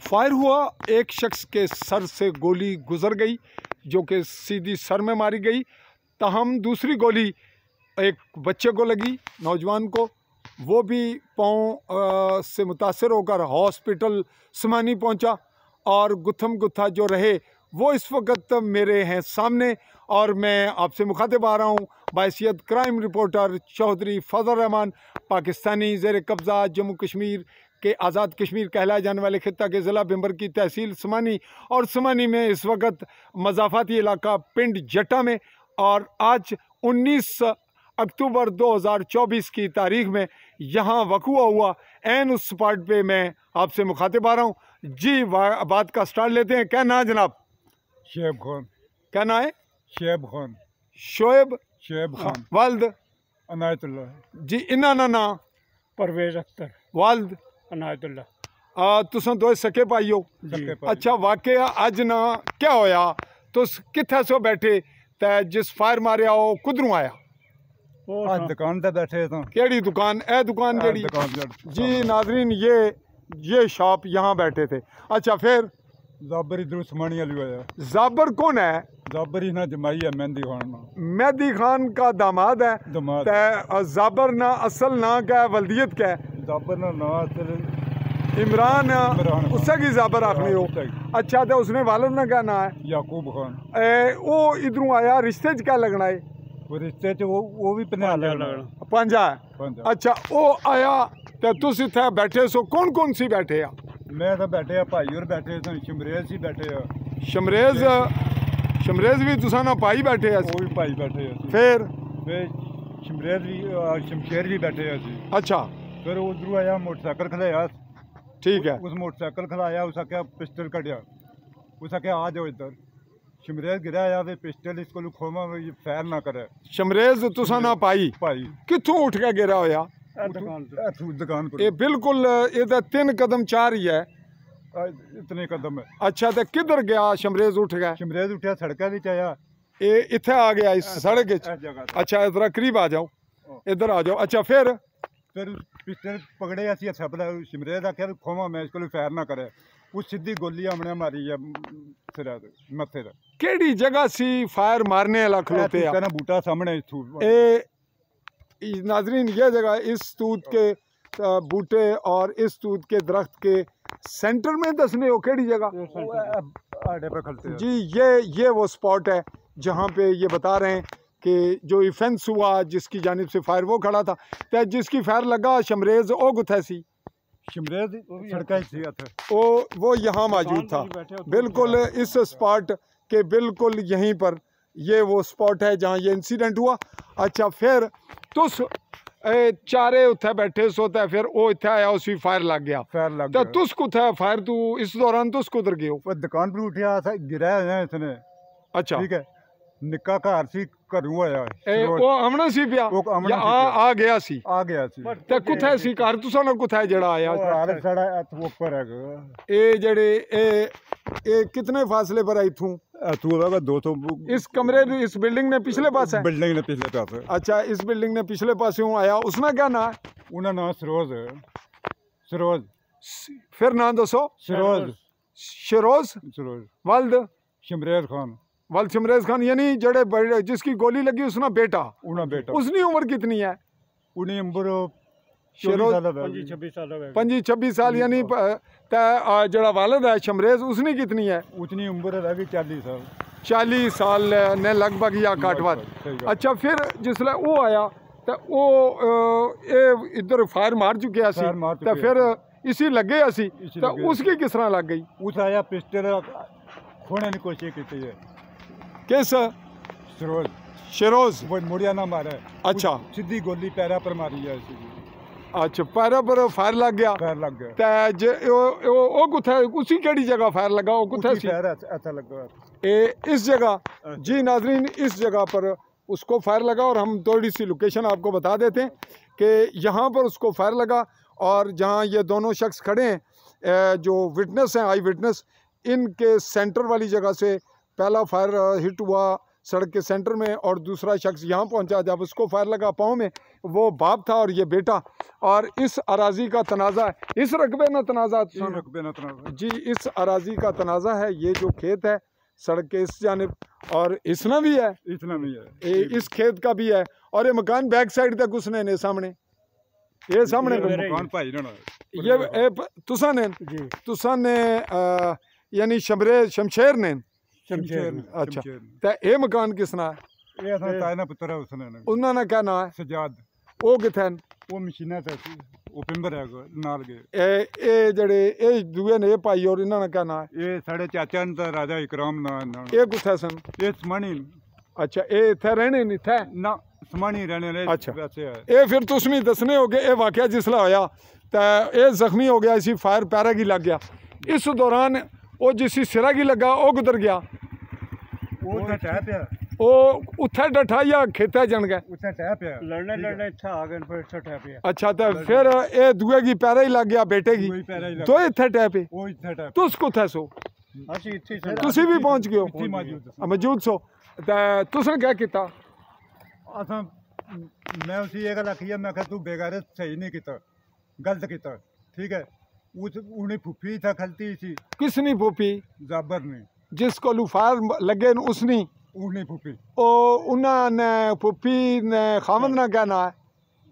Fire हुआ, एक शख्स के सर से गोली गुजर गई जो कि सीधी सर में मारी गई। ताहम दूसरी गोली एक बच्चे को लगी, नौजवान को, वो भी पाँव से मुतासर होकर हॉस्पिटल समानी पहुंचा। और गुत्थम गुत्था जो रहे वो इस वक्त मेरे हैं सामने और मैं आपसे मुखातिब आ रहा हूँ बाहैसियत क्राइम रिपोर्टर चौधरी फजल रहमान, पाकिस्तानी ज़ेर कब्ज़ा जम्मू कश्मीर के आज़ाद कश्मीर कहलाए जाने वाले खित्ता के ज़िला बिम्बर की तहसील समानी और समानी में इस वक्त मज़ाफ़ाती इलाका पिंड जट्टा में। और आज 19 अक्टूबर 2024 की तारीख में यहाँ वक़ुआ हुआ, ऐन उस स्पॉट पे मैं आपसे मुखातिब आ रहा हूँ जी। बात का स्टार्ट लेते हैं। क्या ना है जनाब? शेब खान। क्या ना है? शेब खान। शोएब खान। वालद अनायतुल्ला जी। इन्ना ना परवेज अख्तर। वालद अनायतुल्ला। तुसां दोए सके भाई हो? अच्छा, वाकया अज ना क्या होया? तुस कित्थे सो बैठे ते जिस फायर मारिया हो कुदरों आया? दुकान पे बैठे तो। केड़ी दुकान? ए दुकान केड़ी? जी नाजरीन, ये शॉप यहाँ बैठे थे। अच्छा, फिर जाबर इधर उस्मानी वाली आया। जाबर कौन है? जाबर ही ना जमाई है मेहंदी खान। मेहंदी खान का दामाद है। जाबर ना असल ना क्या है, वल्दियत क्या है? जाबर ना इमरान उससे की जाबर आखनी हो। अच्छा, तो उसने वालद ना क्या ना है? याकूब खान। वो इधरों आया, रिश्ते च क्या लगना है? वो रिश्ते च वो भी पंजा है। अच्छा, वो आया तो तुस इत्थे बैठे सो, कौन कौन सी बैठे आ? मैं तो बैठे आ भाई और बैठे तो शमरेज ही बैठे आ। शमरेज भी तुसा ना भाई बैठे आ? वो भी भाई बैठे आ। फिर शमरेज भी शमशेर भी बैठे आ जी। अच्छा, फिर उधरों आया मोटरसाइकिल खलाया। ठीक है। उस मोटरसाइकिल खलाया, उस क्या पिस्टल कटिया, उस क्या आ जाओ इधर। शमरेज गिरा आया वे पिस्टल इसको खोमा फायर ना करे। शमरेज तुसा ना भाई कित्थों उठ के गिरा होया? दुकान पर। ये बिल्कुल ये 3 कदम 4 ही है। इतने कदम है। अच्छा, तो किधर गया शमरेज? उठ गया? शमरेज उठा सड़क नीचे आया, ये इत्थे आ गया इस सड़क। अच्छा, इधर करीब आ जाओ, इधर आ जाओ। अच्छा, फिर पिस्टल पकड़े असी शमरेज आख्या खोमा मैं इसको फायर ना करे। उस सीधी गोली हमने मारी है सिरा मथे। केड़ी जगह सी फायर मारने वाला खलोते आ? बूटा सामने। नाजरीन, ये जगह इस तूत के बूटे और इस तूत के दरख्त के सेंटर में दसने हो केड़ी जगह? जी, ये वो स्पॉट है जहाँ पे ये बता रहे हैं कि जो इफेंस हुआ जिसकी जानिब से फायर वो खड़ा था, तो जिसकी फायर लगा शमरेज ओ गुथे सी। शमरेज वो यहाँ मौजूद था बिल्कुल इस स्पॉट के बिल्कुल यहीं पर। ये वो स्पॉट है जहाँ ये इंसिडेंट हुआ। अच्छा, फिर तुस चारे उत्थे बैठे सोता, फिर वो इत्थे आया, उसी फायर लग गया। तो तुस कुत्थे फायर? तू इस दौरान तुस कुधर गए हो? दुकान पर उठा गिरा है इसने। अच्छा, ठीक है। निक्का घर सी घरों आया वो आमना सी पिया आ गया सी ते कुत्थे सी घर? तुसा ना कुत्थे जेड़ा आया? ऊपर है। ए जेड़े ए कितने फासले पर आई थू? 200। इस कमरे इस बिल्डिंग ने पिछले पास है? बिल्डिंग ने पिछले पास है। अच्छा, इस बिल्डिंग ने पिछले पास हूँ आया। उसमें क्या ना है? उनका नाम सरोज है। सरोज। फिर नाम दसो। शरोज। वालद शमरेज खान। वालद शमरेज खान, यानी जड़े जिसकी गोली लगी उसना बेटा। उसकी उम्र कितनी है? उन्हें उम्र 25-26 साल। यानी जड़ा वालद है शमरेज उसने कितनी है? उतनी उम्र है 40 साल। 40 साल ने लगभग या काटवाद। अच्छा, फिर जिसले वो आया तो वो इधर फायर मार चुके सी, तो फिर इसी लगे असी, तो उसकी किस तरह लग गई? उस आया पिस्टल खोने की कोशिश की है। किस? शरोज। वो मुड़िया ना मारा। अच्छा, सीधी गोली पैरा पर मारी है। अच्छा, पैरा पर फायर लग गया। ओ कुत्थे? उसी केड़ी जगह फायर लगा? वो कुत्थे सी? ऐसा लगा इस जगह। जी नाजरीन, इस जगह पर उसको फायर लगा और हम थोड़ी सी लोकेशन आपको बता देते हैं कि यहाँ पर उसको फायर लगा और जहाँ ये दोनों शख्स खड़े हैं जो विटनेस हैं, आई विटनेस, इनके सेंटर वाली जगह से पहला फायर हिट हुआ सड़क के सेंटर में, और दूसरा शख्स यहाँ पहुँचा, जब उसको फायर लगा पाँव में, वो बाप था और ये बेटा। और इस अराजी का तनाज़ा है, इस रकबे न तनाज़ा जी, इस अराजी का तनाज़ा है। ये जो खेत है सड़क के इस जानिब, और इसना भी है, इस खेत का भी है, और ये मकान बैक साइड तक उसने ने सामने, ये सामने मकान भाई ना ये तुसा ने यानी शमशेर ने। अच्छा, तो ये मकान किसना है? ये असा ताए ना पुत्र है उसने ना। उन्होंने क्या नाम है? सजाद। वो किथे न? वो मशीना ते वो पिंबर है नाल गए। ए जड़े ए दुए ने पाई, और इन्होंने क्या नाम है? ये साढ़े चाचा ने तो राजा इकराम ना। ये कुथे सन? ये समानी। अच्छा, ये इथे रहने नहीं थे ना, समानी रहने ले। अच्छा, वैसे है ये फिर तुसमी दसने हो गए, ये वाकया जिसला होया तो ये जख्मी हो गया, इसी फायर पैरा की लग गया। इस दौरान वो जिसी सिरा की लगा वो गुजर गया, वो टह पिया, वो उत्थे डठा या खेते जन गए, उसे टह पिया लड़ने इत्थे आ गए, फिर इत्थे टह पिया। अच्छा, तो फिर ये दुए की पैरा ही लग गया बेटे की, वही पैरा ही लग तो इत्थे टह पे वो इथे टह तुस कुथे सो? ਅਸੀਂ ਇੱਥੇ ਹੀ तुसी भी पहुंच गए इथे मौजूद हो, मौजूद सो। तो तुसन क्या किया? असा मैं उसी ये गल आखी है, मैं कहा तू बेगारे सही नहीं किया, गलत किया, ठीक है। उस उन्हें फुफी था खलती सी, किसनी फूफी? जाबर ने, जिसको फायर लगे न उसनी, उन्हें फुफी ओ उन्होंने फूफी ने खामद ना कहना है?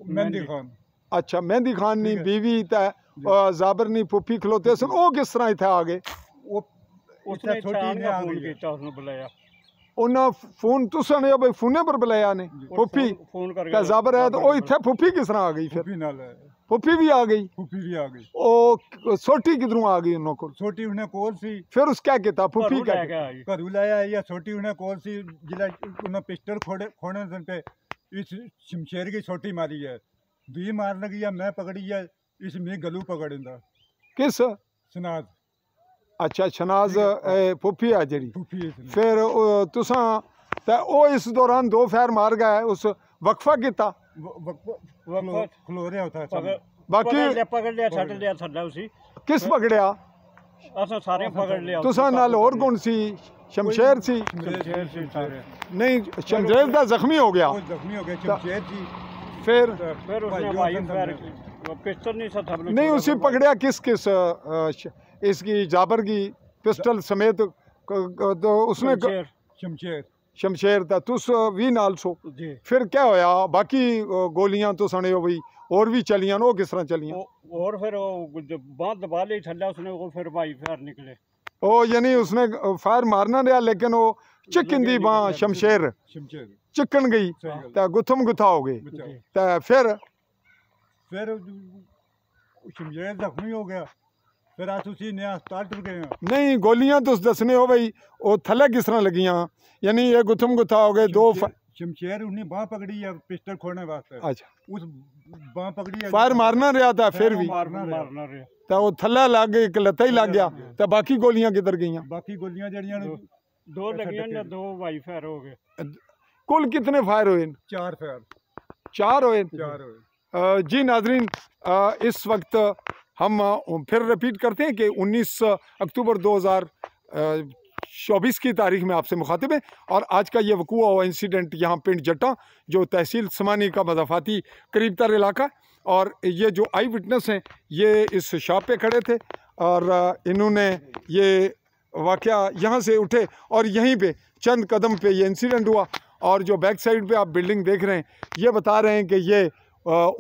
मेहंदी खान। अच्छा, मेहंदी खान नी बीवी ते जाबर नी फूफी खलोते सन, ओ किस तरह इत्थे आ गए? वो उसने छोटी ने आ फोन गई ਕੀਤਾ, ਉਸਨੂੰ ਬੁਲਾਇਆ, उन्हें फोन तुसा ने भाई फोने पर बुलाया ने फूफी फोन कर ते जाबर है, तो ओ इत्थे फूफी किस तरह आ गई? फिर फुफी नाल है, फूफी भी आ गई, फुफी भी आ गई। ओ सोटी किधरों आ गई उन्हों को? छोटी उन्हें कोल सी, फिर उस क्या किया? फूफी क्या ਲੈ ਕੇ ਆਈ। घरू लाया या छोटी उन्हें कोल सी, जिला उन्हें पिस्टल खोने पे इस शमशेर की छोटी मारी है, दी मार लगी है, मैं पकड़ी है, इस में गलू पकड़िंदा किस? सनाद अच्छा, शनाज फूफी आ जड़ी। फुफी इसने फिर तुसा ते ओ इस दौरान दो फायर मार गए, उस वक्फा किता? खलो रहा होता है बाकी पकड़ लिया, छੱਡ लिया थੱਲੇ उसी, किस पकड़िया? असां सारे पकड़ लिया। तुसा नाल और कौन सी? शमशेर सी? शमशेर सी सारे। नहीं, शमशेर दा जख्मी हो गया। वो जख्मी हो गए शमशेर जी। फिर फिर उसने भाई फायर पिस्टल नहीं था सब लोग, नहीं, उसी पकड़िया किस किस इसकी जाबर की पिस्टल समेत तो उसने शमशेर शमशेर था, तुस भी नाल सो। जी। फिर क्या होया? बाकी गोलियां तो सने हो भाई और भी चलियां, वो किस तरह चलियां? और फिर वो बांध दबा ली थल्ले उसने, वो फिर भाई फायर निकले। ओ यानी उसने फायर मारना रहा, लेकिन वो चिकन दी बाँ शमशेर चिकन गई, तो गुथम गुथा हो गई। तो फिर शमशेर जख्मी हो गया, फिर अस उसी ने अस्पताल टुर गए हैं। नहीं, गोलियां तुस दसने हो भाई, वो थले किस तरह लगियां? यानी ये गुथम गुथा हो गए दो शमशेर उन्हें बाँह पकड़ी है पिस्टल खोने वास्ते। अच्छा, उस बाँह पकड़ी है, फायर मारना रहा था, फिर भी मारना रहा, तो वो थल्ला लग गई, एक लत्ता ही लग गया, तो बाकी गोलियां किधर गईयां? बाकी गोलियां जड़ियां ने दो लगियां ने, दो भाई फायर हो गए। कुल कितने फायर हुए? 4 फायर, 4 हुए। 4 हुए। जी नाजरीन, इस वक्त हम फिर रिपीट करते हैं कि 19 अक्टूबर 2024 की तारीख में आपसे मुखातिब है, और आज का ये वकूआ हुआ इंसिडेंट यहाँ पिंड जट्टा, जो तहसील समानी का मज़ाफ़ाती करीब तर इलाका, और ये जो आई विटनेस हैं ये इस शॉप पे खड़े थे, और इन्होंने ये वाक़या यहाँ से उठे और यहीं पे चंद कदम पे ये इंसिडेंट हुआ। और जो बैक साइड पे आप बिल्डिंग देख रहे हैं, ये बता रहे हैं कि ये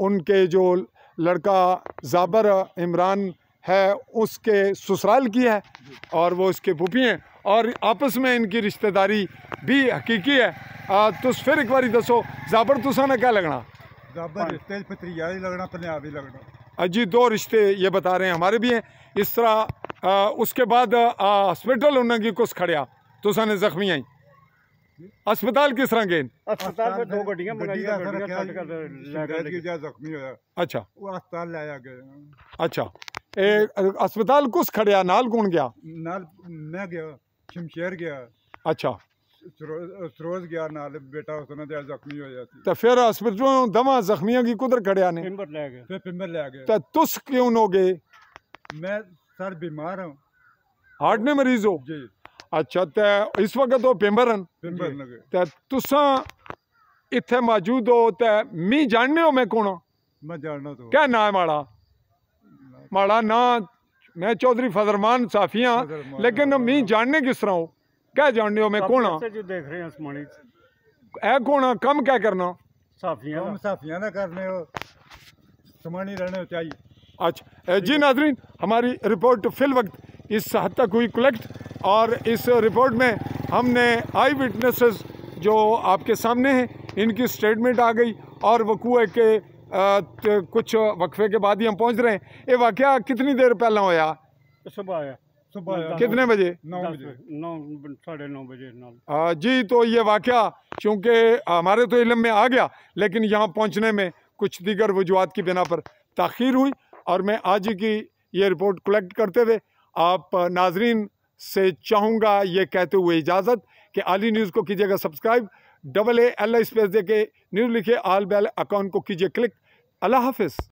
उनके जो लड़का जाबर इमरान है उसके ससुराल की है, और वो इसके फूफी हैं, और आपस में इनकी रिश्तेदारी भी हकीकी है। तो फिर एक बारी दसो, जाबर तुसा ने क्या लगना? जाबर रिश्ते पत्रिया ही लगना, पंजाब ही लगना। जी, 2 रिश्ते ये बता रहे हैं हमारे भी हैं इस तरह। उसके बाद हॉस्पिटल उन्होंने कुछ खड़िया, तुसा ने जख्मी आई, अस्पताल किस तरह गए? अस्पताल में 2 गड्डियां मंगाई, जख्मी होया। अच्छा, वो अस्पताल लाया गया। अच्छा, अस्पताल कुछ खड़िया, नाल कौन गया? नाल मैं गया, शमशेर गया, अच्छा, सरोज गया, नाल बेटा उसने दिया जख्मी होया। तो फिर हॉस्पिटलों दमा जख्मियों की कुदर खड़िया ने, पिंबर ले गए। फिर पिंबर ले गए। तो तुस क्यों हो गए? मैं सर बीमार हूँ, हार्ट ने मरीज हो? जी। अच्छा, तो इस वक्त तो पेंबरन पिंबर लगे ते तुसा इत्थे मौजूद हो ते मी जानने हो मैं कौन हाँ? मैं जानना तो क्या नाम है माड़ा? माड़ा ना मैं चौधरी फजरमान साफी हाँ, फजरमान, लेकिन मी जानने किस तरह हो? क्या जानने हो मैं कौन हाँ? जो देख रहे हैं आसमानी है कौन हाँ? कम क्या करना? साफियां हम साफियां ना करने हो समानी रहने चाहिए। अच्छा जी नाजरीन, हमारी रिपोर्ट फिल वक्त इस हद तक हुई कलेक्ट, और इस रिपोर्ट में हमने आई विटनेसेस जो आपके सामने हैं इनकी स्टेटमेंट आ गई, और वकूए के कुछ वक्फे के बाद ही हम पहुंच रहे हैं। ये वाक़या कितनी देर पहला होया? सुबह आया सुबह कितने बजे? 9 बजे 9 9:30 बजे नाल जी, तो ये वाक़या चूँकि हमारे तो इल्म में आ गया, लेकिन यहाँ पहुँचने में कुछ दीगर वजूहात की बिना पर ताख़ीर हुई, और मैं आज ही की ये रिपोर्ट कलेक्ट करते हुए आप नाजरीन से चाहूँगा ये कहते हुए इजाज़त कि आली न्यूज़ को कीजिएगा सब्सक्राइब, AALI स्पेस दे के न्यूज़ लिखे, आल बेल आइकॉन को कीजिए क्लिक। अल्लाह हाफ़िज़।